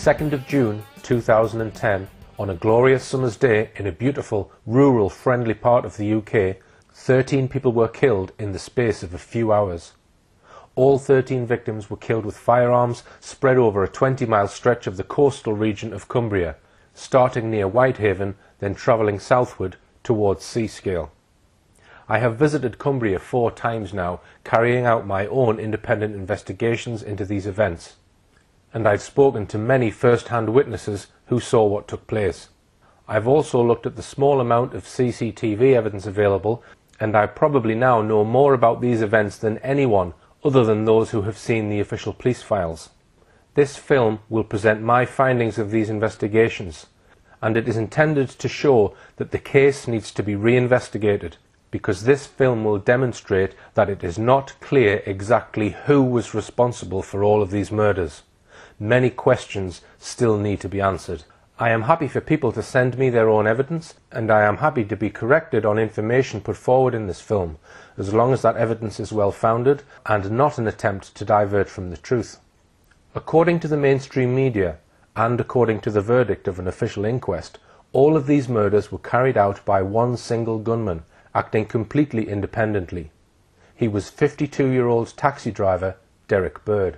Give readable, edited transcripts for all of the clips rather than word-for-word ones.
2nd of June 2010, on a glorious summer's day in a beautiful, rural, friendly part of the UK, 13 people were killed in the space of a few hours. All 13 victims were killed with firearms spread over a 20-mile stretch of the coastal region of Cumbria, starting near Whitehaven, then travelling southward towards Seascale. I have visited Cumbria 4 times now, carrying out my own independent investigations into these events, and I've spoken to many first-hand witnesses who saw what took place. I've also looked at the small amount of CCTV evidence available, and I probably now know more about these events than anyone other than those who have seen the official police files. This film will present my findings of these investigations, and it is intended to show that the case needs to be reinvestigated, because this film will demonstrate that it is not clear exactly who was responsible for all of these murders. Many questions still need to be answered. I am happy for people to send me their own evidence, and I am happy to be corrected on information put forward in this film, as long as that evidence is well founded and not an attempt to divert from the truth. According to the mainstream media, and according to the verdict of an official inquest, all of these murders were carried out by one single gunman, acting completely independently. He was 52-year-old taxi driver Derrick Bird.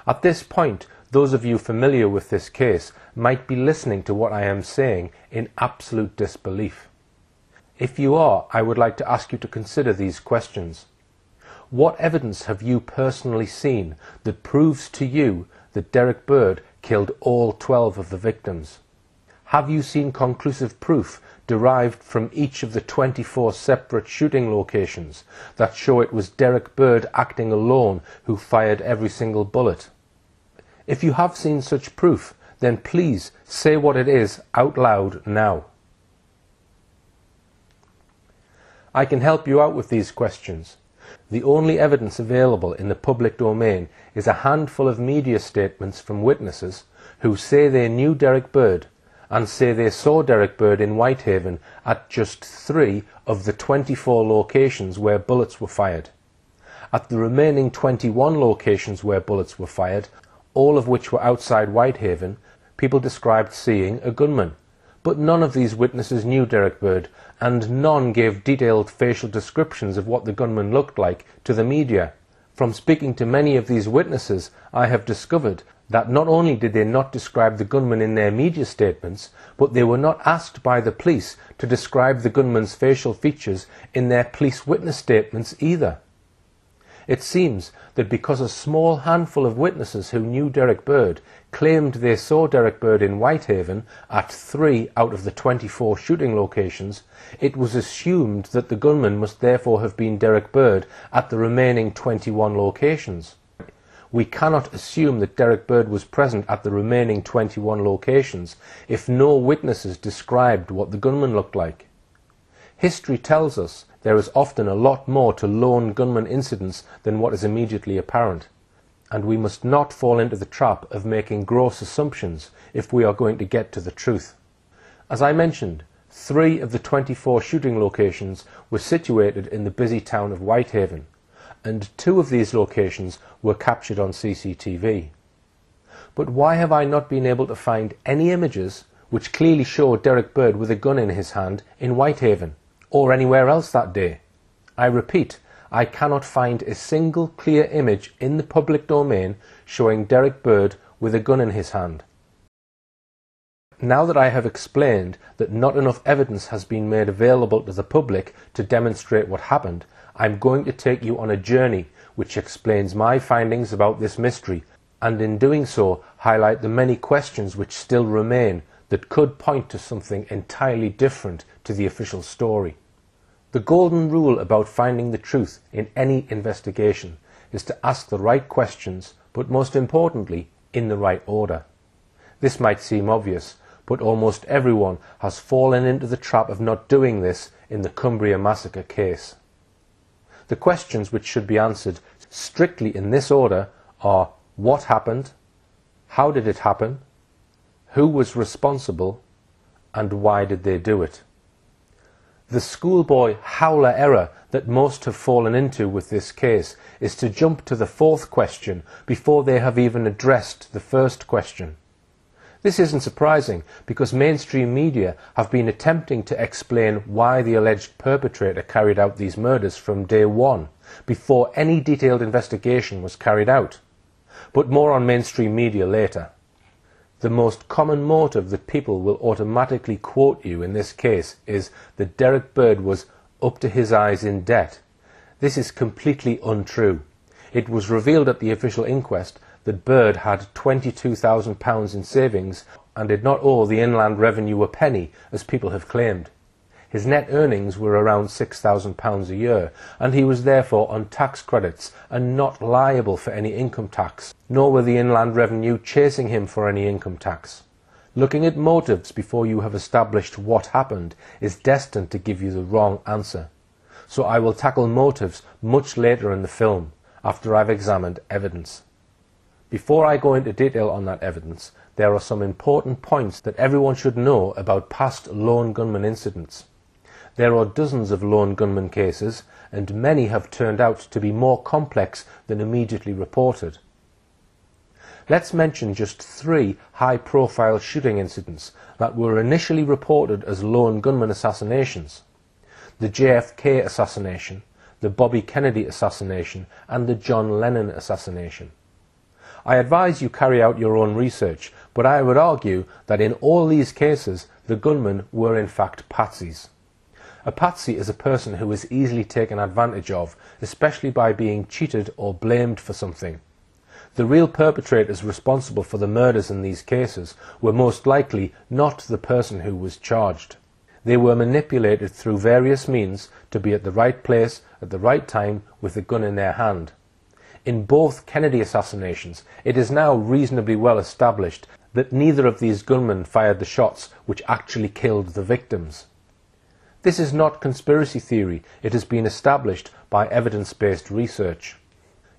At this point, those of you familiar with this case might be listening to what I am saying in absolute disbelief. If you are, I would like to ask you to consider these questions. What evidence have you personally seen that proves to you that Derrick Bird killed all 12 of the victims? Have you seen conclusive proof derived from each of the 24 separate shooting locations that show it was Derrick Bird acting alone who fired every single bullet? If you have seen such proof, then please say what it is out loud now. I can help you out with these questions. The only evidence available in the public domain is a handful of media statements from witnesses who say they knew Derrick Bird and say they saw Derrick Bird in Whitehaven at just 3 of the 24 locations where bullets were fired. At the remaining 21 locations where bullets were fired, all of which were outside Whitehaven, people described seeing a gunman. But none of these witnesses knew Derrick Bird, and none gave detailed facial descriptions of what the gunman looked like to the media. From speaking to many of these witnesses, I have discovered that not only did they not describe the gunman in their media statements, but they were not asked by the police to describe the gunman's facial features in their police witness statements either. It seems that because a small handful of witnesses who knew Derrick Bird claimed they saw Derrick Bird in Whitehaven at 3 out of the 24 shooting locations, it was assumed that the gunman must therefore have been Derrick Bird at the remaining 21 locations. We cannot assume that Derrick Bird was present at the remaining 21 locations if no witnesses described what the gunman looked like. History tells us there is often a lot more to lone gunman incidents than what is immediately apparent, and we must not fall into the trap of making gross assumptions if we are going to get to the truth. As I mentioned, 3 of the 24 shooting locations were situated in the busy town of Whitehaven, and 2 of these locations were captured on CCTV. But why have I not been able to find any images which clearly show Derrick Bird with a gun in his hand in Whitehaven, or anywhere else that day? I repeat, I cannot find a single clear image in the public domain showing Derrick Bird with a gun in his hand. Now that I have explained that not enough evidence has been made available to the public to demonstrate what happened, I'm going to take you on a journey which explains my findings about this mystery, and in doing so highlight the many questions which still remain that could point to something entirely different to the official story. The golden rule about finding the truth in any investigation is to ask the right questions, but most importantly, in the right order. This might seem obvious, but almost everyone has fallen into the trap of not doing this in the Cumbria massacre case. The questions which should be answered strictly in this order are: what happened? How did it happen? Who was responsible? And why did they do it? The schoolboy howler error that most have fallen into with this case is to jump to the 4th question before they have even addressed the first question. This isn't surprising because mainstream media have been attempting to explain why the alleged perpetrator carried out these murders from day one, before any detailed investigation was carried out. But more on mainstream media later. The most common motive that people will automatically quote you in this case is that Derrick Bird was up to his eyes in debt. This is completely untrue. It was revealed at the official inquest that Bird had £22,000 in savings and did not owe the Inland Revenue a penny, as people have claimed. His net earnings were around £6,000 a year, and he was therefore on tax credits and not liable for any income tax, nor were the Inland Revenue chasing him for any income tax. Looking at motives before you have established what happened is destined to give you the wrong answer. So I will tackle motives much later in the film, after I've examined evidence. Before I go into detail on that evidence, there are some important points that everyone should know about past lone gunman incidents. There are dozens of lone gunman cases, and many have turned out to be more complex than immediately reported. Let's mention just 3 high-profile shooting incidents that were initially reported as lone gunman assassinations: the JFK assassination, the Bobby Kennedy assassination, and the John Lennon assassination. I advise you carry out your own research, but I would argue that in all these cases the gunmen were in fact patsies. A patsy is a person who is easily taken advantage of, especially by being cheated or blamed for something. The real perpetrators responsible for the murders in these cases were most likely not the person who was charged. They were manipulated through various means to be at the right place at the right time with the gun in their hand. In both Kennedy assassinations, it is now reasonably well established that neither of these gunmen fired the shots which actually killed the victims. This is not conspiracy theory, it has been established by evidence-based research.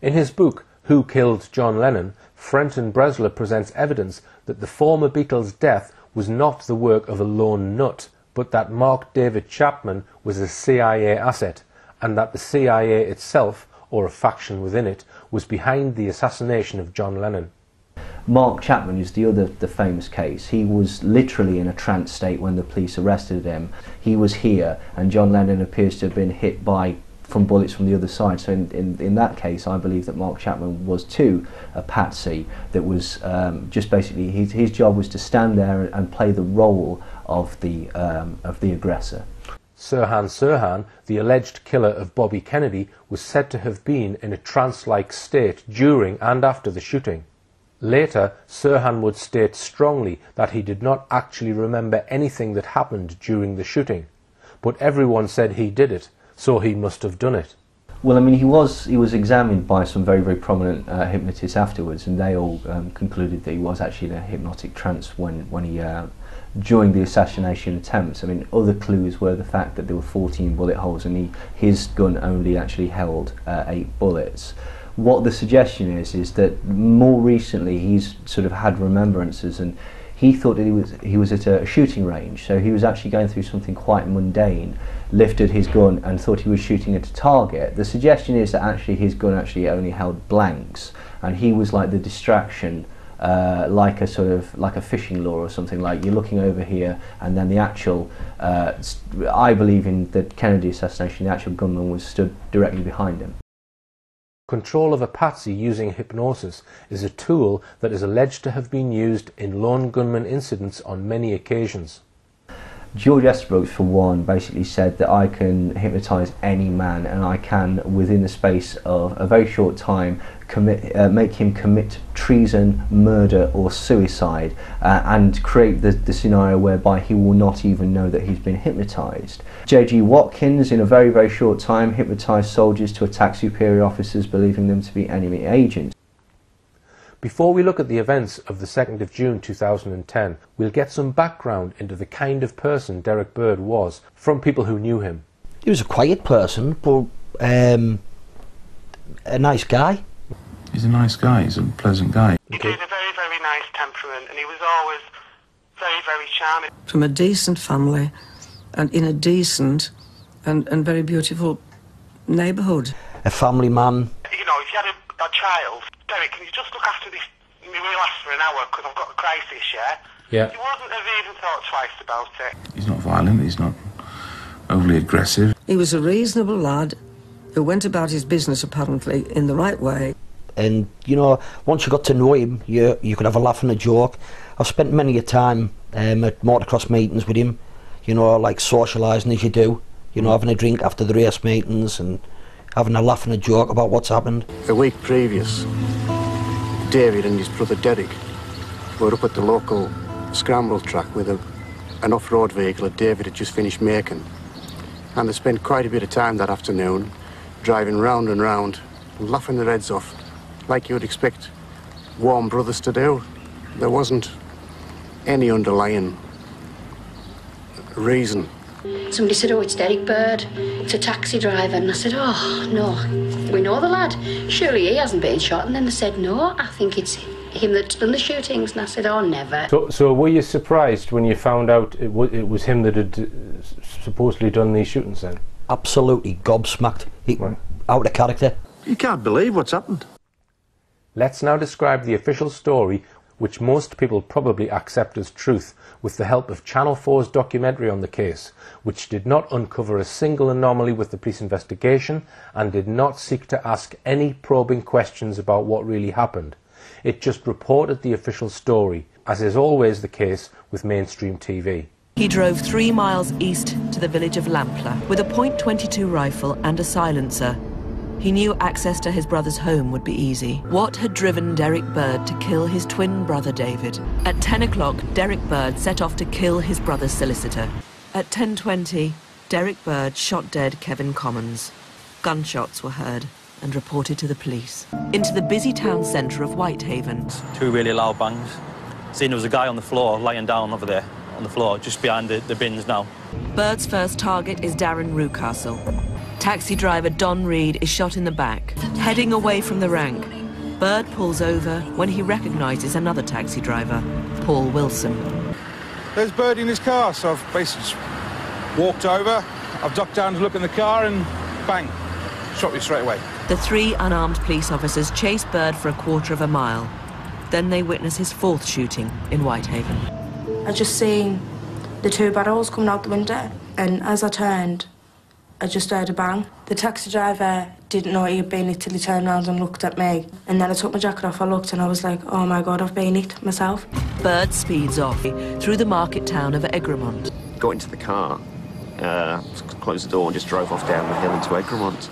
In his book, Who Killed John Lennon?, Frenton Bresler presents evidence that the former Beatles' death was not the work of a lone nut, but that Mark David Chapman was a CIA asset, and that the CIA itself, or a faction within it, was behind the assassination of John Lennon. Mark Chapman is the famous case. He was literally in a trance state when the police arrested him. He was here, and John Lennon appears to have been hit from bullets from the other side. So in that case, I believe that Mark Chapman was too a patsy that was just basically his job was to stand there and play the role of the aggressor. Sirhan Sirhan, the alleged killer of Bobby Kennedy, was said to have been in a trance-like state during and after the shooting. Later, Sirhan would state strongly that he did not actually remember anything that happened during the shooting, but everyone said he did it, so he must have done it. Well, I mean, he was examined by some very, very prominent hypnotists afterwards, and they all concluded that he was actually in a hypnotic trance when he during the assassination attempts. I mean, other clues were the fact that there were 14 bullet holes, and his gun only actually held 8 bullets. What the suggestion is that more recently he's sort of had remembrances, and he thought that he was at a shooting range, so he was actually going through something quite mundane, lifted his gun and thought he was shooting at a target. The suggestion is that actually his gun actually only held blanks, and he was like the distraction, like a fishing lure or something. Like, you're looking over here, and then the actual, I believe in the Kennedy assassination, the actual gunman was stood directly behind him. Control of a patsy using hypnosis is a tool that is alleged to have been used in lone gunman incidents on many occasions. George Estabrook, for one, basically said that I can hypnotise any man, and I can, within the space of a very short time, make him commit treason, murder or suicide, and create the scenario whereby he will not even know that he's been hypnotised. J.G. Watkins, in a very, very short time, hypnotised soldiers to attack superior officers, believing them to be enemy agents. Before we look at the events of the 2nd of June 2010, we'll get some background into the kind of person Derrick Bird was from people who knew him. He was a quiet person, but a nice guy. He's a nice guy, he's a pleasant guy. He had a very, very nice temperament, and he was always very, very charming. From a decent family, and in a decent and very beautiful neighbourhood. A family man. You know, if you had a child, Derrick, can you just look after this? It will last for an hour because I've got a crisis, yeah? Yeah. He wouldn't have even thought twice about it. He's not violent, he's not overly aggressive. He was a reasonable lad who went about his business apparently in the right way. And, you know, once you got to know him, you could have a laugh and a joke. I've spent many a time at motocross meetings with him, you know, like socialising as you do, you know, having a drink after the race meetings and having a laugh and a joke about what's happened. A week previous, David and his brother Derrick were up at the local scramble track with an off-road vehicle that David had just finished making. And they spent quite a bit of time that afternoon driving round and round, laughing their heads off, like you would expect warm brothers to do. There wasn't any underlying reason. Somebody said, oh, it's Derrick Bird, it's a taxi driver. And I said, oh, no, we know the lad. Surely he hasn't been shot. And then they said, no, I think it's him that's done the shootings. And I said, oh, never. So were you surprised when you found out it was him that had supposedly done these shootings then? Absolutely gobsmacked. Right. Out of character. You can't believe what's happened. Let's now describe the official story, which most people probably accept as truth, with the help of Channel 4's documentary on the case, which did not uncover a single anomaly with the police investigation and did not seek to ask any probing questions about what really happened. It just reported the official story, as is always the case with mainstream TV. He drove 3 miles east to the village of Lampler with a .22 rifle and a silencer. He knew access to his brother's home would be easy. What had driven Derrick Bird to kill his twin brother David? At 10 o'clock, Derrick Bird set off to kill his brother's solicitor. At 10:20, Derrick Bird shot dead Kevin Commons. Gunshots were heard and reported to the police. Into the busy town centre of Whitehaven. 2 really loud bangs. Seen there was a guy on the floor, lying down over there on the floor, just behind the bins now. Bird's first target is Darren Rucastle. Taxi driver Don Reed is shot in the back, heading away from the rank. Bird pulls over when he recognises another taxi driver, Paul Wilson. There's Bird in his car, so I've basically just walked over, I've ducked down to look in the car and bang, shot me straight away. The 3 unarmed police officers chase Bird for a quarter of a mile. Then they witness his 4th shooting in Whitehaven. I just seen the 2 barrels coming out the window, and as I turned, I just heard a bang. The taxi driver didn't know he had been hit till he turned around and looked at me. And then I took my jacket off, I looked and I was like, oh my God, I've been hit myself. Bird speeds off through the market town of Egremont. Got into the car, closed the door and just drove off down the hill into Egremont.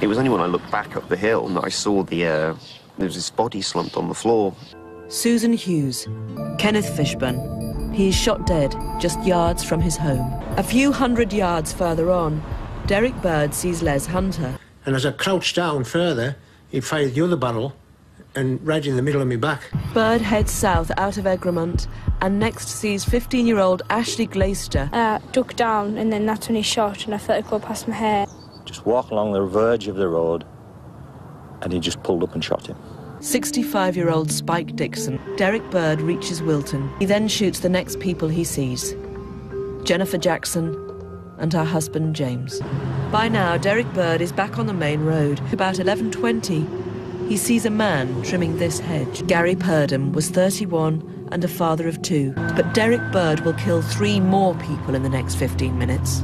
It was only when I looked back up the hill that I saw there was his body slumped on the floor. Susan Hughes, Kenneth Fishburne. He is shot dead just yards from his home. A few hundred yards further on, Derrick Bird sees Les Hunter. And as I crouched down further, he fired the other barrel and right in the middle of my back. Bird heads south out of Egremont and next sees 15-year-old Ashley Glaister. Ducked down and then that's when he shot and I felt it go past my hair. Just walking along the verge of the road and he just pulled up and shot him. 65-year-old Spike Dixon. Derrick Bird reaches Wilton. He then shoots the next people he sees. Jennifer Jackson and her husband James. By now, Derrick Bird is back on the main road. About 11:20, he sees a man trimming this hedge. Gary Purdom was 31 and a father of 2. But Derrick Bird will kill 3 more people in the next 15 minutes.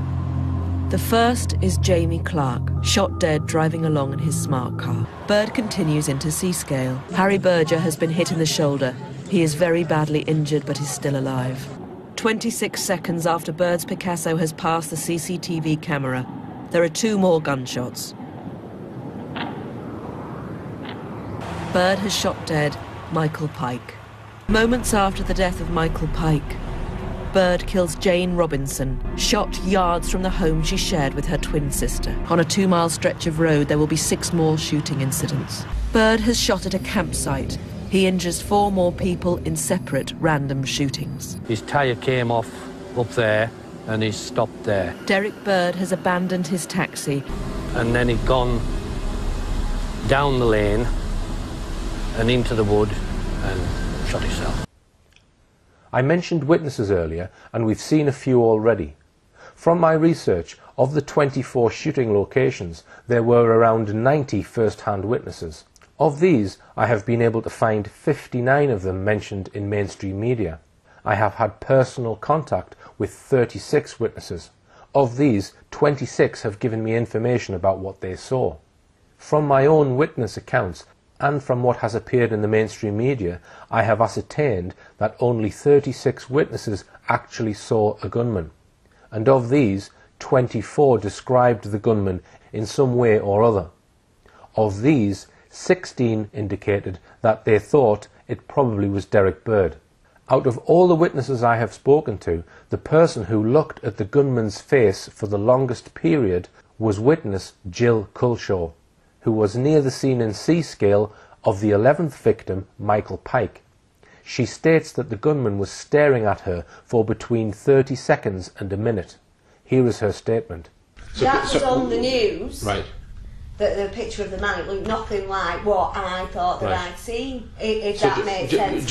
The first is Jamie Clark, shot dead driving along in his smart car. Bird continues into Seascale. Harry Berger has been hit in the shoulder. He is very badly injured but is still alive. 26 seconds after Bird's Picasso has passed the CCTV camera, there are 2 more gunshots. Bird has shot dead Michael Pike. Moments after the death of Michael Pike, Bird kills Jane Robinson, shot yards from the home she shared with her twin sister. On a 2-mile stretch of road, there will be 6 more shooting incidents. Bird has shot at a campsite. He injures 4 more people in separate random shootings. His tyre came off up there and he stopped there. Derrick Bird has abandoned his taxi. And then he'd gone down the lane and into the wood and shot himself. I mentioned witnesses earlier, and we've seen a few already. From my research, of the 24 shooting locations, there were around 90 first-hand witnesses. Of these, I have been able to find 59 of them mentioned in mainstream media, I have had personal contact with 36 witnesses. Of these, 26 have given me information about what they saw. From my own witness accounts and from what has appeared in the mainstream media, I have ascertained that only 36 witnesses actually saw a gunman, and of these, 24 described the gunman in some way or other. Of these, 16 indicated that they thought it probably was Derrick Bird. Out of all the witnesses I have spoken to, the person who looked at the gunman's face for the longest period was witness Jill Culshaw, who was near the scene in C-scale of the 11th victim, Michael Pike. She states that the gunman was staring at her for between 30 seconds and a minute. Here is her statement. That was on the news. Right. The picture of the man, it looked nothing like what I thought that I'd seen, if that makes sense.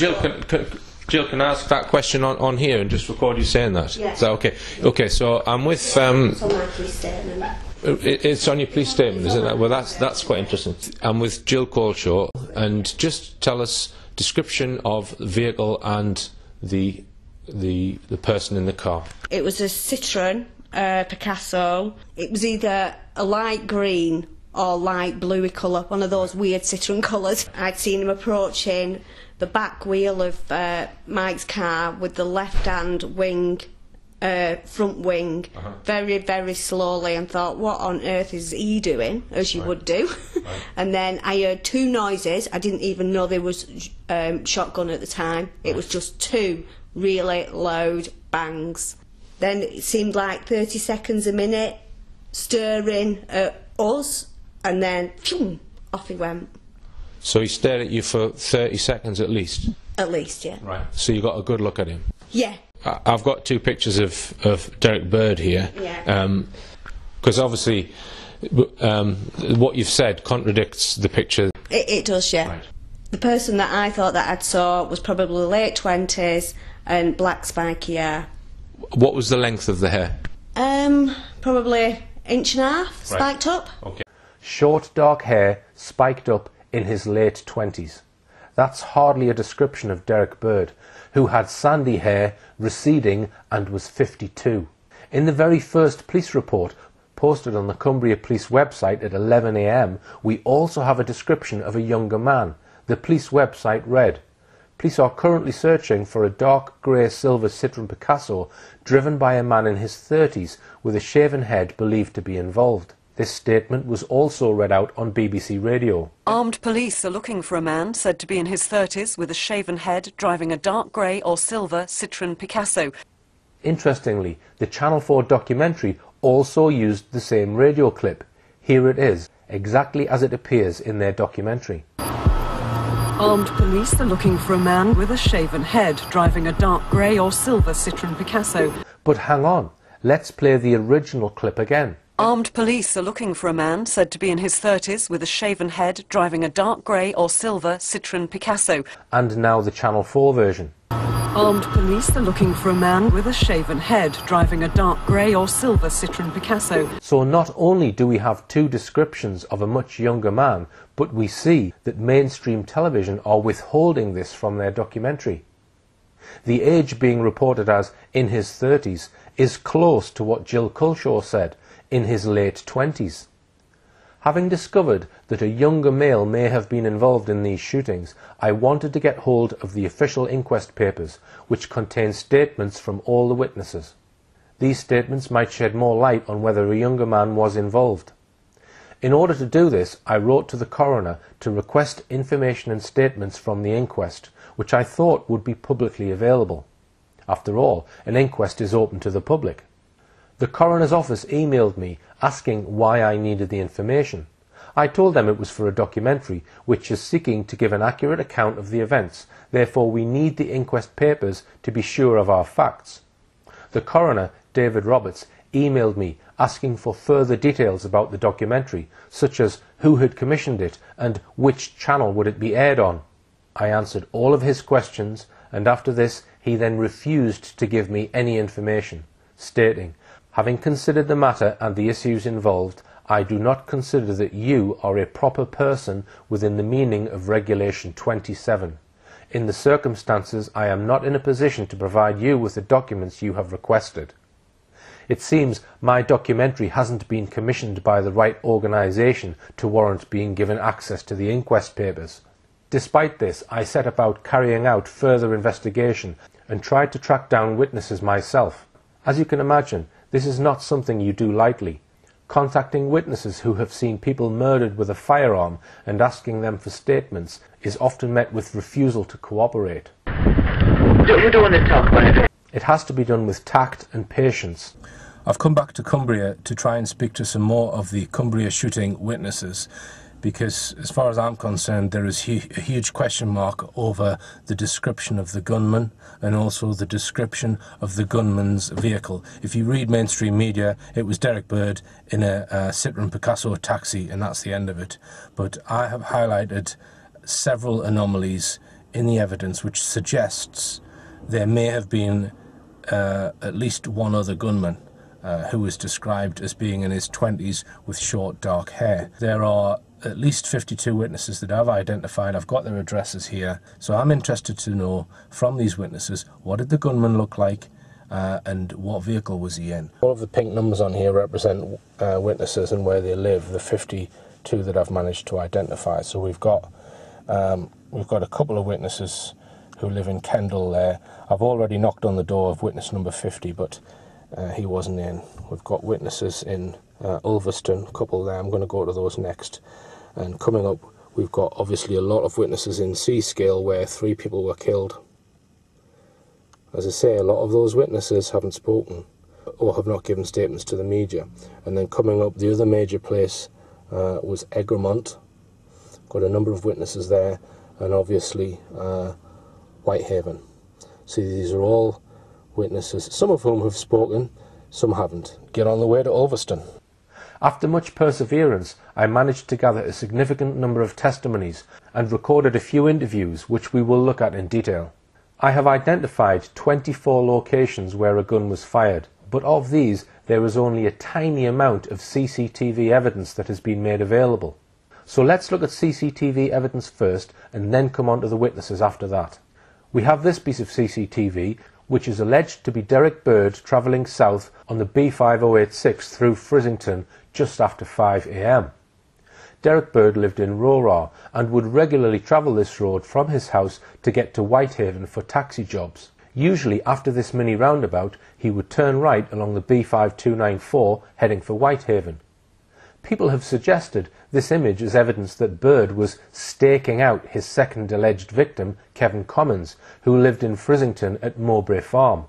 Jill, can I ask that question on here and just record you saying that? Yeah. Is that okay? Okay, so I'm with... It's on my police statement. It's on your police statement, isn't it? Well, that's quite interesting. I'm with Jill Culshaw, and just tell us description of the vehicle and the person in the car. It was a Citroen Picasso. It was either a light green or light bluey colour, one of those weird Citroen colours. I'd seen him approaching the back wheel of Mike's car with the left-hand wing, front wing, very, very slowly, and thought, what on earth is he doing, as you would do. And then I heard two noises. I didn't even know there was shotgun at the time. It was just two really loud bangs. Then it seemed like 30 seconds a minute, stirring at us, and then phew, off he went. So he stared at you for 30 seconds at least? At least, yeah. Right. So you got a good look at him? Yeah. I've got two pictures of Derrick Bird here. Yeah. Because obviously what you've said contradicts the picture. It does, yeah. Right. The person that I thought that I'd saw was probably late 20s and black spiky hair. What was the length of the hair? Probably inch and a half, spiked up. Okay. Short dark hair, spiked up, in his late 20s. That's hardly a description of Derrick Bird, who had sandy hair, receding, and was 52. In the very first police report posted on the Cumbria police website at 11 AM, we also have a description of a younger man. The police website read, "Police are currently searching for a dark grey silver Citroen Picasso driven by a man in his 30s with a shaven head believed to be involved." This statement was also read out on BBC Radio. Armed police are looking for a man said to be in his 30s with a shaven head driving a dark grey or silver Citroen Picasso. Interestingly, the Channel 4 documentary also used the same radio clip. Here it is, exactly as it appears in their documentary. Armed police are looking for a man with a shaven head driving a dark grey or silver Citroen Picasso. But hang on, let's play the original clip again. Armed police are looking for a man said to be in his 30s with a shaven head driving a dark grey or silver Citroen Picasso. And now the Channel 4 version. Armed police are looking for a man with a shaven head driving a dark grey or silver Citroen Picasso. So not only do we have two descriptions of a much younger man, but we see that mainstream television are withholding this from their documentary. The age being reported as in his 30s is close to what Jill Culshaw said, in his late 20s. Having discovered that a younger male may have been involved in these shootings, I wanted to get hold of the official inquest papers, which contain statements from all the witnesses. These statements might shed more light on whether a younger man was involved. In order to do this, I wrote to the coroner to request information and statements from the inquest, which I thought would be publicly available. After all, an inquest is open to the public. The coroner's office emailed me asking why I needed the information. I told them it was for a documentary which is seeking to give an accurate account of the events, therefore we need the inquest papers to be sure of our facts. The coroner, David Roberts, emailed me asking for further details about the documentary, such as who had commissioned it and which channel would it be aired on. I answered all of his questions, and after this he then refused to give me any information, stating, "Having considered the matter and the issues involved, I do not consider that you are a proper person within the meaning of Regulation 27. In the circumstances, I am not in a position to provide you with the documents you have requested. It seems my documentary hasn't been commissioned by the right organisation to warrant being given access to the inquest papers. Despite this, I set about carrying out further investigation and tried to track down witnesses myself. As you can imagine, this is not something you do lightly. Contacting witnesses who have seen people murdered with a firearm and asking them for statements is often met with refusal to cooperate. We don't want to talk about it. It has to be done with tact and patience. I've come back to Cumbria to try and speak to some more of the Cumbria shooting witnesses, because as far as I'm concerned there is a huge question mark over the description of the gunman and also the description of the gunman's vehicle. If you read mainstream media, it was Derrick Bird in a Citroen Picasso taxi, and that's the end of it. But I have highlighted several anomalies in the evidence which suggests there may have been at least one other gunman who was described as being in his 20s with short dark hair. There are at least 52 witnesses that I've identified. I've got their addresses here, so I'm interested to know from these witnesses, what did the gunman look like and what vehicle was he in. All of the pink numbers on here represent witnesses and where they live, the 52 that I've managed to identify. So we've got a couple of witnesses who live in Kendal there. I've already knocked on the door of witness number 50, but he wasn't in. We've got witnesses in Ulverston, a couple there. I'm going to go to those next. And coming up, we've got obviously a lot of witnesses in Seascale where 3 people were killed. As I say, a lot of those witnesses haven't spoken or have not given statements to the media. And then coming up, the other major place was Egremont. Got a number of witnesses there, and obviously Whitehaven. So these are all witnesses, some of whom have spoken, some haven't. Get on the way to Ulverston. After much perseverance, I managed to gather a significant number of testimonies and recorded a few interviews which we will look at in detail. I have identified 24 locations where a gun was fired, but of these there is only a tiny amount of CCTV evidence that has been made available. So let's look at CCTV evidence first and then come on to the witnesses after that. We have this piece of CCTV which is alleged to be Derrick Bird travelling south on the B5086 through Frizzington just after 5 AM. Derrick Bird lived in Rora and would regularly travel this road from his house to get to Whitehaven for taxi jobs. Usually after this mini roundabout he would turn right along the B5294 heading for Whitehaven. People have suggested this image is evidence that Bird was staking out his second alleged victim, Kevin Commons, who lived in Frizzington at Mowbray Farm.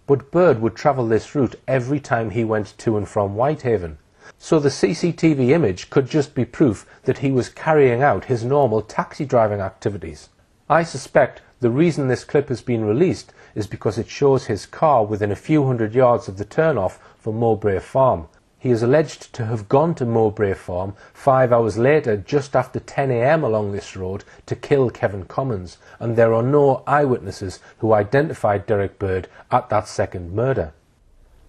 But Bird would travel this route every time he went to and from Whitehaven. So the CCTV image could just be proof that he was carrying out his normal taxi driving activities. I suspect the reason this clip has been released is because it shows his car within a few hundred yards of the turnoff for Mowbray Farm. He is alleged to have gone to Mowbray Farm 5 hours later, just after 10 AM along this road, to kill Kevin Commons, and there are no eyewitnesses who identified Derrick Bird at that second murder.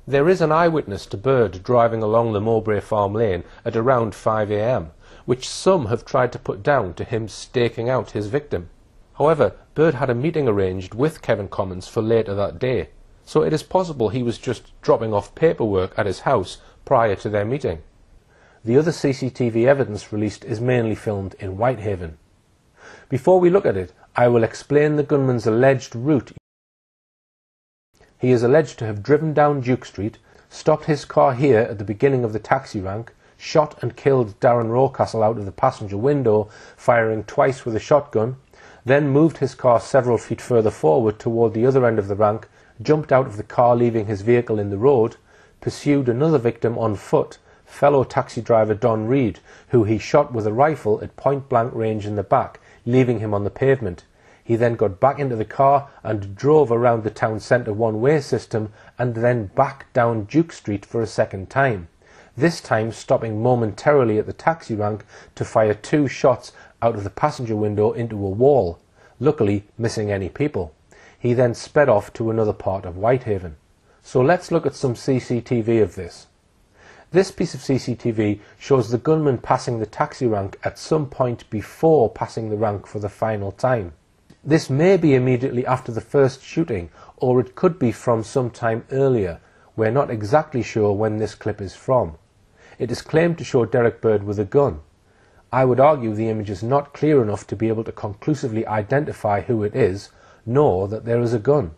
There is an eyewitness to Bird driving along the Mowbray Farm lane at around 5 AM, which some have tried to put down to him staking out his victim. However, Bird had a meeting arranged with Kevin Commons for later that day, so it is possible he was just dropping off paperwork at his house prior to their meeting. The other CCTV evidence released is mainly filmed in Whitehaven. Before we look at it, I will explain the gunman's alleged route. He is alleged to have driven down Duke Street, stopped his car here at the beginning of the taxi rank, shot and killed Darren Rowcastle out of the passenger window, firing twice with a shotgun, then moved his car several feet further forward toward the other end of the rank, jumped out of the car leaving his vehicle in the road, pursued another victim on foot, fellow taxi driver Don Reed, who he shot with a rifle at point-blank range in the back, leaving him on the pavement. He then got back into the car and drove around the town centre one-way system and then back down Duke Street for a second time, this time stopping momentarily at the taxi rank to fire 2 shots out of the passenger window into a wall, luckily missing any people. He then sped off to another part of Whitehaven. So let's look at some CCTV of this. This piece of CCTV shows the gunman passing the taxi rank at some point before passing the rank for the final time. This may be immediately after the first shooting, or it could be from some time earlier. We're not exactly sure when this clip is from. It is claimed to show Derrick Bird with a gun. I would argue the image is not clear enough to be able to conclusively identify who it is, nor that there is a gun.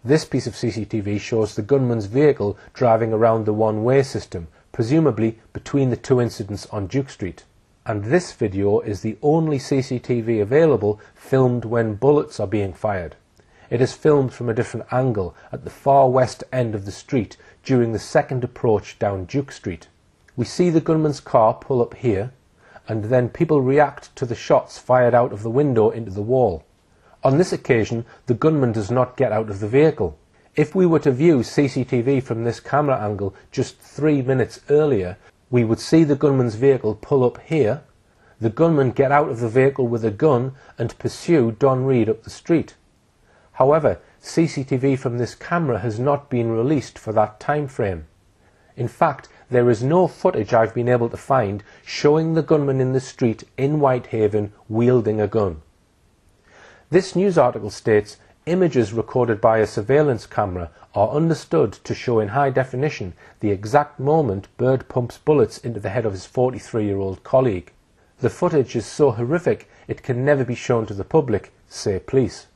This piece of CCTV shows the gunman's vehicle driving around the one-way system, presumably between the two incidents on Duke Street. And this video is the only CCTV available filmed when bullets are being fired. It is filmed from a different angle at the far west end of the street during the second approach down Duke Street. We see the gunman's car pull up here, and then people react to the shots fired out of the window into the wall. On this occasion, the gunman does not get out of the vehicle. If we were to view CCTV from this camera angle just 3 minutes earlier, we would see the gunman's vehicle pull up here, the gunman get out of the vehicle with a gun and pursue Don Reed up the street. However, CCTV from this camera has not been released for that time frame. In fact, there is no footage I've been able to find showing the gunman in the street in Whitehaven wielding a gun. This news article states, images recorded by a surveillance camera are understood to show in high definition the exact moment Bird pumps bullets into the head of his 43-year-old colleague. The footage is so horrific it can never be shown to the public, say police.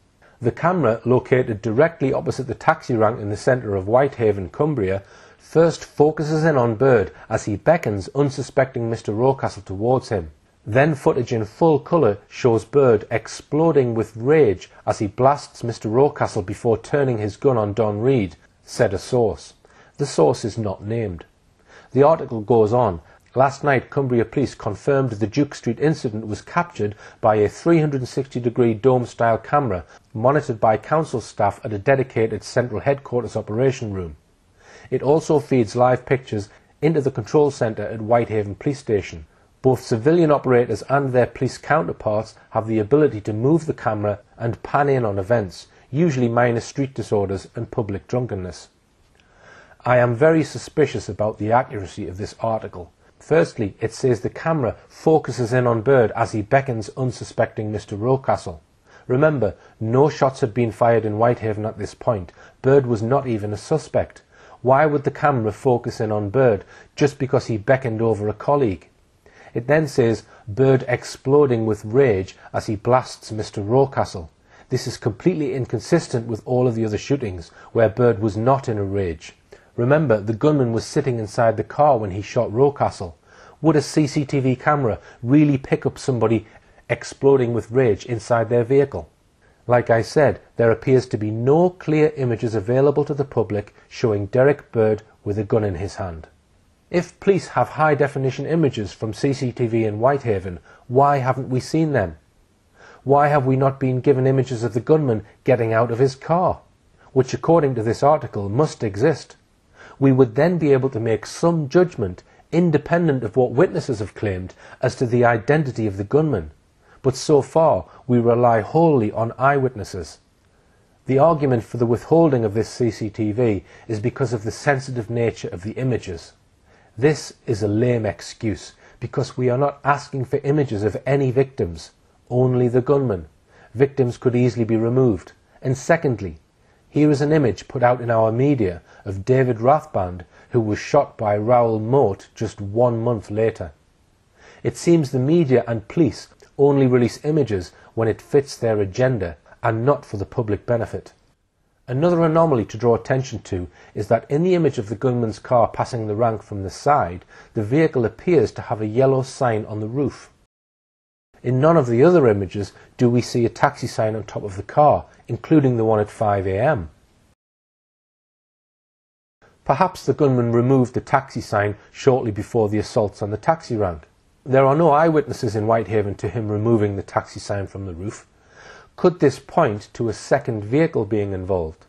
The camera, located directly opposite the taxi rank in the centre of Whitehaven, Cumbria, first focuses in on Bird as he beckons unsuspecting Mr. Rocastle towards him. Then footage in full colour shows Bird exploding with rage as he blasts Mr. Rocastle before turning his gun on Don Reed, said a source. The source is not named. The article goes on. Last night, Cumbria police confirmed the Duke Street incident was captured by a 360-degree dome-style camera monitored by council staff at a dedicated central headquarters operation room. It also feeds live pictures into the control centre at Whitehaven Police Station. Both civilian operators and their police counterparts have the ability to move the camera and pan in on events, usually minor street disorders and public drunkenness. I am very suspicious about the accuracy of this article. Firstly, it says the camera focuses in on Bird as he beckons unsuspecting Mr. Rocastle. Remember, no shots had been fired in Whitehaven at this point. Bird was not even a suspect. Why would the camera focus in on Bird just because he beckoned over a colleague? It then says Bird exploding with rage as he blasts Mr. Rocastle. This is completely inconsistent with all of the other shootings where Bird was not in a rage. Remember, the gunman was sitting inside the car when he shot Rocastle. Would a CCTV camera really pick up somebody exploding with rage inside their vehicle? Like I said, there appears to be no clear images available to the public showing Derrick Bird with a gun in his hand. If police have high-definition images from CCTV in Whitehaven, why haven't we seen them? Why have we not been given images of the gunman getting out of his car, which according to this article must exist? We would then be able to make some judgment, independent of what witnesses have claimed, as to the identity of the gunman. But so far, we rely wholly on eyewitnesses. The argument for the withholding of this CCTV is because of the sensitive nature of the images. This is a lame excuse, because we are not asking for images of any victims, only the gunman. Victims could easily be removed. And secondly, here is an image put out in our media of David Rathband, who was shot by Raoul Moat just 1 month later. It seems the media and police only release images when it fits their agenda and not for the public benefit. Another anomaly to draw attention to is that in the image of the gunman's car passing the rank from the side, the vehicle appears to have a yellow sign on the roof. In none of the other images do we see a taxi sign on top of the car, including the one at 5 AM. Perhaps the gunman removed the taxi sign shortly before the assaults on the taxi rank. There are no eyewitnesses in Whitehaven to him removing the taxi sign from the roof. Could this point to a second vehicle being involved?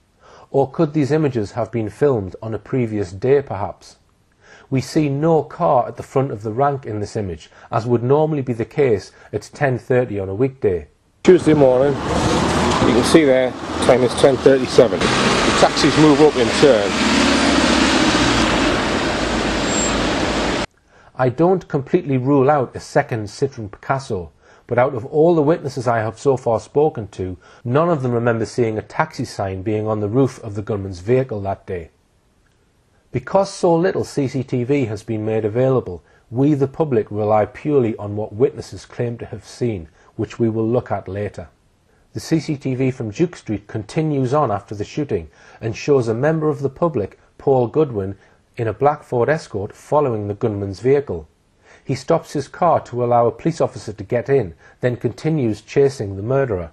Or could these images have been filmed on a previous day perhaps? We see no car at the front of the rank in this image, as would normally be the case at 10:30 on a weekday. Tuesday morning, you can see there, time is 10:37. The taxis move up in turn. I don't completely rule out a second Citroën Picasso, But out of all the witnesses I have so far spoken to, none of them remember seeing a taxi sign being on the roof of the gunman's vehicle that day. Because so little CCTV has been made available, we the public rely purely on what witnesses claim to have seen, which we will look at later. The CCTV from Duke Street continues on after the shooting and shows a member of the public, Paul Goodwin, in a black Ford Escort following the gunman's vehicle. He stops his car to allow a police officer to get in, then continues chasing the murderer.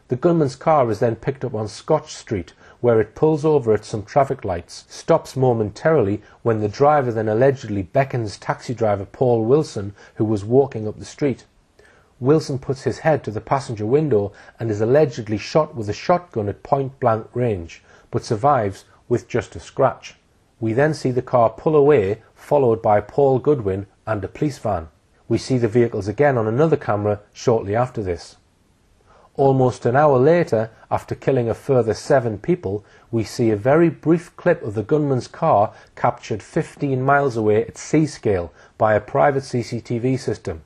The gunman's car is then picked up on Scotch Street, where it pulls over at some traffic lights, stops momentarily when the driver then allegedly beckons taxi driver Paul Wilson, who was walking up the street. Wilson puts his head to the passenger window and is allegedly shot with a shotgun at point-blank range, but survives with just a scratch. We then see the car pull away, followed by Paul Goodwin and a police van. We see the vehicles again on another camera shortly after this. Almost an hour later, after killing a further 7 people, we see a very brief clip of the gunman's car captured 15 miles away at C-scale by a private CCTV system.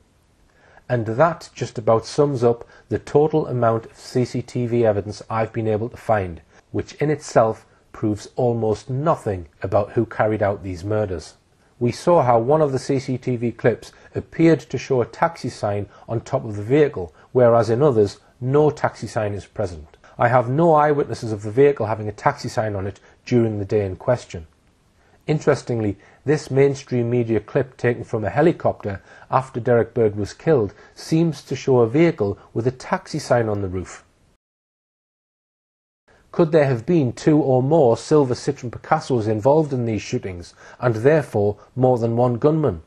And that just about sums up the total amount of CCTV evidence I've been able to find, which in itself proves almost nothing about who carried out these murders. We saw how one of the CCTV clips appeared to show a taxi sign on top of the vehicle, whereas in others, no taxi sign is present. I have no eyewitnesses of the vehicle having a taxi sign on it during the day in question. Interestingly, this mainstream media clip taken from a helicopter after Derrick Bird was killed seems to show a vehicle with a taxi sign on the roof. Could there have been 2 or more silver Citroën Picassos involved in these shootings, and therefore more than one gunman?